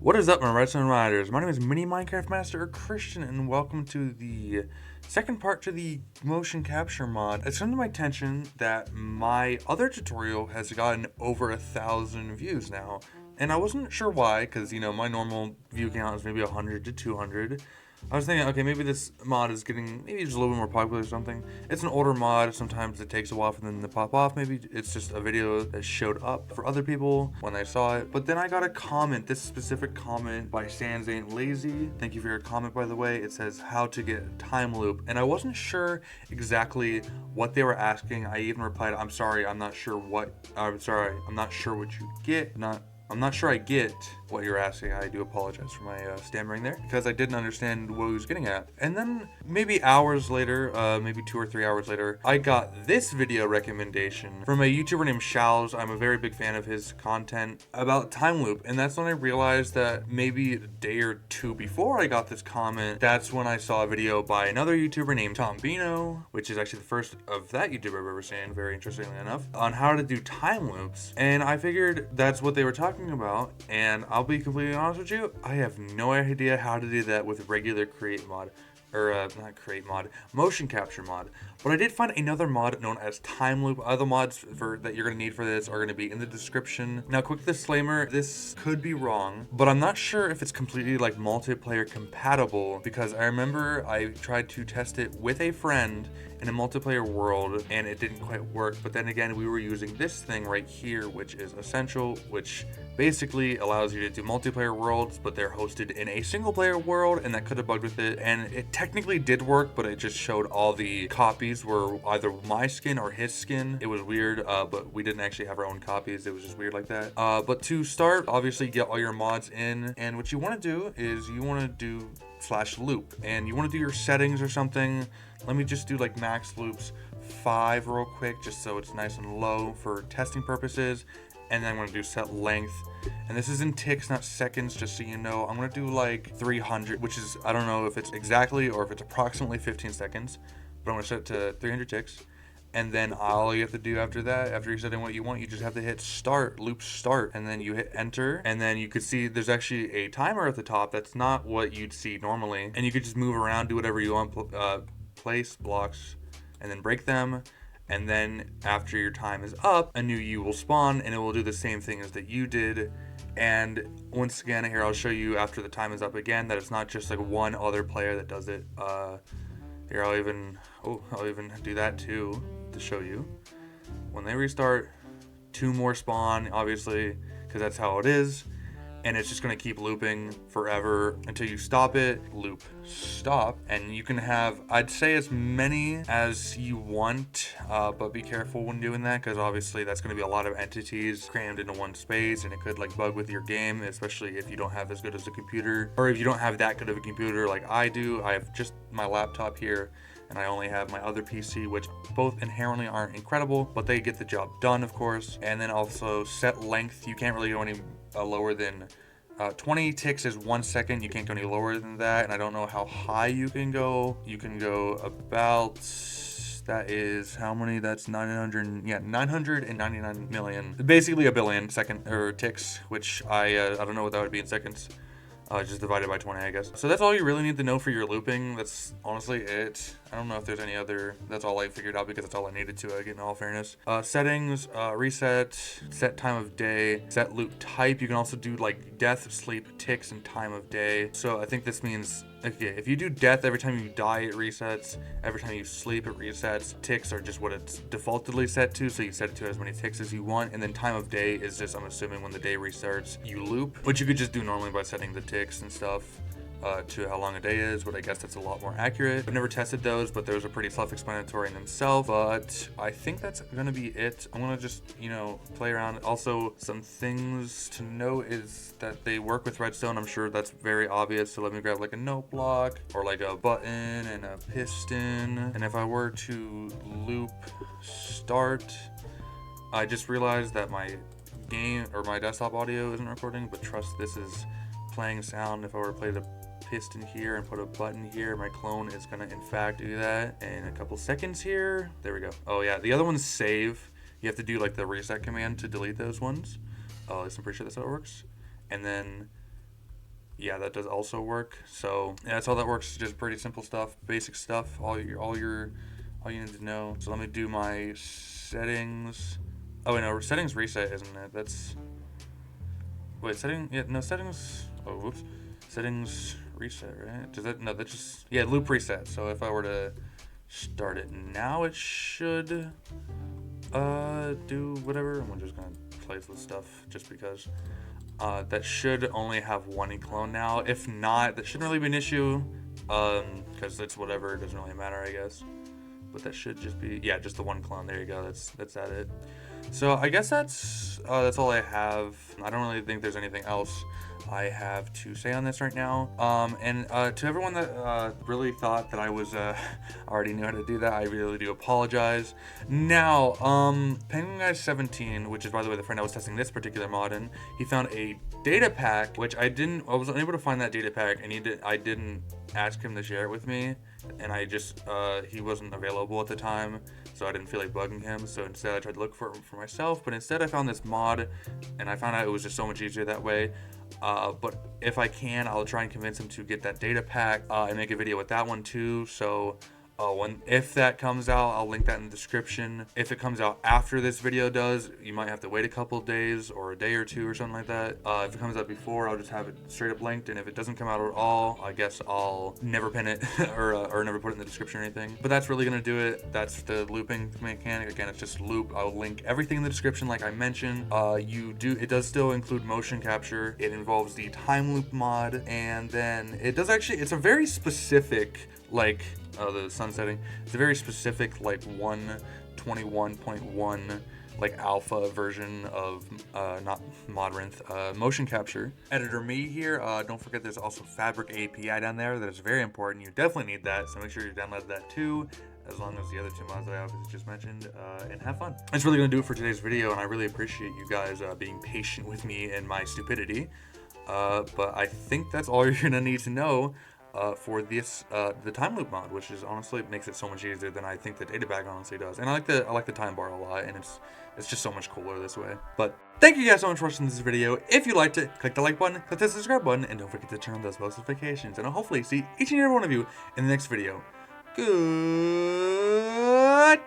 What is up, my Redstone Riders? My name is Mini Minecraft Master Christian, and welcome to the second part to the motion capture mod. It's come to my attention that my other tutorial has gotten over 1,000 views now, and I wasn't sure why, because my normal view count is maybe 100 to 200. I was thinking, okay, maybe this mod is getting maybe just a little bit more popular or something. It's an older mod. Sometimes it takes a while for them to pop off. Maybe it's just a video that showed up for other people when they saw it. But then I got a comment, this specific comment by Sans Ain't Lazy. Thank you for your comment, by the way. It says how to get a time loop. And I wasn't sure exactly what they were asking. I even replied, I'm sorry, I'm not sure what you get. I'm not sure I get what you're asking. I do apologize for my stammering there, because I didn't understand what he was getting at. And then maybe hours later, maybe 2 or 3 hours later, I got this video recommendation from a YouTuber named Shals. I'm a very big fan of his content about time loop. And that's when I realized that maybe a day or two before I got this comment, that's when I saw a video by another YouTuber named Tom Bino, which is actually the first of that YouTuber I've ever seen, very interestingly enough, on how to do time loops. And I figured that's what they were talking about, and I'll be completely honest with you, I have no idea how to do that with regular create mod, or not create mod, motion capture mod. But I did find another mod known as time loop. Other mods that you're gonna need for this are gonna be in the description. Now, quick disclaimer, this could be wrong, but I'm not sure if it's completely like multiplayer compatible, because I remember I tried to test it with a friend in a multiplayer world and it didn't quite work. But then again, we were using this thing right here, which is Essential, which basically allows you to do multiplayer worlds, but they're hosted in a single player world, and that could have bugged with it. And it technically did work, but it just showed all the copies were either my skin or his skin. It was weird, but we didn't actually have our own copies. It was just weird like that. But to start, obviously get all your mods in, and what you want to do is you want to do /loop, and you want to do your settings or something. Let me just do like max loops 5 real quick, just so it's nice and low for testing purposes. And then I'm going to do set length, and this is in ticks, not seconds, just so you know. I'm going to do like 300, which is, I don't know if it's exactly or if it's approximately 15 seconds, but I'm going to set it to 300 ticks. And then all you have to do after that, after you're setting what you want, you just have to hit start, loop start, and then you hit enter. And then you could see there's actually a timer at the top. That's not what you'd see normally. And you could just move around, do whatever you want, place blocks, and then break them. And then after your time is up, a new U will spawn, and it will do the same thing as that you did. And once again, here I'll show you after the time is up again that it's not just like one other player that does it. Here I'll even do that too to show you. When they restart, 2 more spawn, obviously, because that's how it is. And it's just going to keep looping forever until you stop it, loop, stop. And you can have, I'd say, as many as you want, but be careful when doing that, because obviously that's going to be a lot of entities crammed into one space, and it could like bug with your game, especially if you don't have as good as a computer, or if you don't have that good of a computer like I do. I have just my laptop here, and I only have my other PC, which both inherently aren't incredible, but they get the job done, of course. And then also set length. You can't really go any lower than 20 ticks is 1 second. You can't go any lower than that, and I don't know how high you can go. You can go about, that is how many? That's 999 million, basically a billion second or ticks, which I don't know what that would be in seconds. Just divided by 20, I guess. So that's all you really need to know for your looping. That's honestly it. I don't know if there's any other. That's all I figured out, because that's all I needed to, in all fairness. Settings, reset, set time of day, set loop type. You can also do like death, sleep, ticks, and time of day. So I think this means, okay, if you do death, every time you die, it resets. Every time you sleep, it resets. Ticks are just what it's defaultedly set to, so you set it to as many ticks as you want. And then time of day is just, I'm assuming, when the day restarts, you loop, which you could just do normally by setting the ticks and stuff to how long a day is, but I guess that's a lot more accurate. I've never tested those, but those are pretty self-explanatory in themselves. But I think that's gonna be it. I'm gonna just, play around. Also, some things to note is that they work with redstone. I'm sure that's very obvious. So let me grab like a note block, or like a button and a piston. And if I were to loop start, I just realized that my game or my desktop audio isn't recording, but trust this is playing sound. If I were to play the piston here and put a button here, my clone is gonna in fact do that in a couple seconds here. There we go. Oh yeah, the other one's save. You have to do like the reset command to delete those ones. At least I'm pretty sure that's how it works. And then yeah, that does also work. So yeah, that's all that works. Just pretty simple stuff, basic stuff. All you need to know. So let me do my settings. Oh wait, no, settings reset, isn't it? That's wait, settings. Oh, whoops. Settings reset, right? Does that no? That just yeah, loop reset. So if I were to start it now, it should do whatever. I'm just gonna play this stuff just because. That should only have one clone now. If not, that shouldn't really be an issue. Because it's whatever. It doesn't really matter, I guess. But that should just be yeah, just the one clone. There you go. That's at it. So I guess that's all I have. I don't really think there's anything else I have to say on this right now. And to everyone that really thought that I was already knew how to do that, I really do apologize. Now, Penguin Guy 17, which is by the way the friend I was testing this particular mod in, he found a data pack, which I was unable to find that data pack, and I didn't ask him to share it with me, and I just he wasn't available at the time, so I didn't feel like bugging him. So instead I tried to look for it for myself, but instead I found this mod, and I found out it was just so much easier that way. But if I can, I'll try and convince him to get that data pack and make a video with that one too. So if that comes out, I'll link that in the description. If it comes out after this video does, you might have to wait a couple days or a day or two or something like that. If it comes out before, I'll just have it straight up linked. And if it doesn't come out at all, I guess I'll never pin it or never put it in the description or anything. But that's really gonna do it. That's the looping mechanic. Again, it's just loop. I'll link everything in the description like I mentioned. It does still include motion capture. It involves the time loop mod, and then it's a very specific the sunsetting. It's a very specific 121.1 alpha version of not Modrinth motion capture. Editor me here. Don't forget there's also Fabric API down there. That is very important. You definitely need that, so make sure you download that too, as long as the other two mods that I obviously just mentioned, and have fun. That's really gonna do it for today's video, and I really appreciate you guys being patient with me and my stupidity. But I think that's all you're gonna need to know for this the time loop mod, which is honestly makes it so much easier than I think the data bag honestly does. And I like the time bar a lot, and it's just so much cooler this way. But thank you guys so much for watching this video. If you liked it, click the like button, click the subscribe button, and don't forget to turn on those notifications. And I'll hopefully see each and every one of you in the next video. Goodbye.